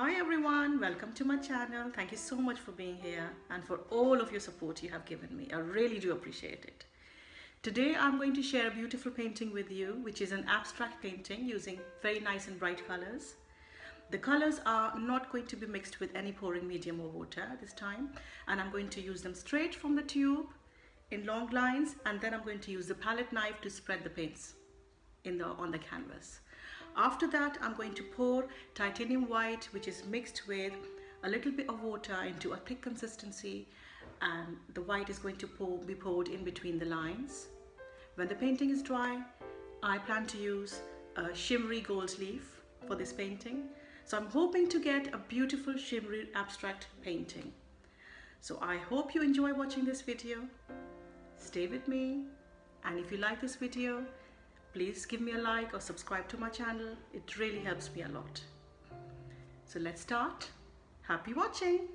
Hi everyone, welcome to my channel. Thank you so much for being here and for all of your support you have given me. I really do appreciate it. Today I'm going to share a beautiful painting with you, which is an abstract painting using very nice and bright colors. The colors are not going to be mixed with any pouring medium or water this time, and I'm going to use them straight from the tube in long lines, and then I'm going to use the palette knife to spread the paints on the canvas. After that, I'm going to pour titanium white, which is mixed with a little bit of water into a thick consistency, and the white is going to be poured in between the lines. When the painting is dry, I plan to use a shimmery gold leaf for this painting. So I'm hoping to get a beautiful shimmery abstract painting. So I hope you enjoy watching this video. Stay with me, and if you like this video, please give me a like or subscribe to my channel. It really helps me a lot. So let's start. Happy watching!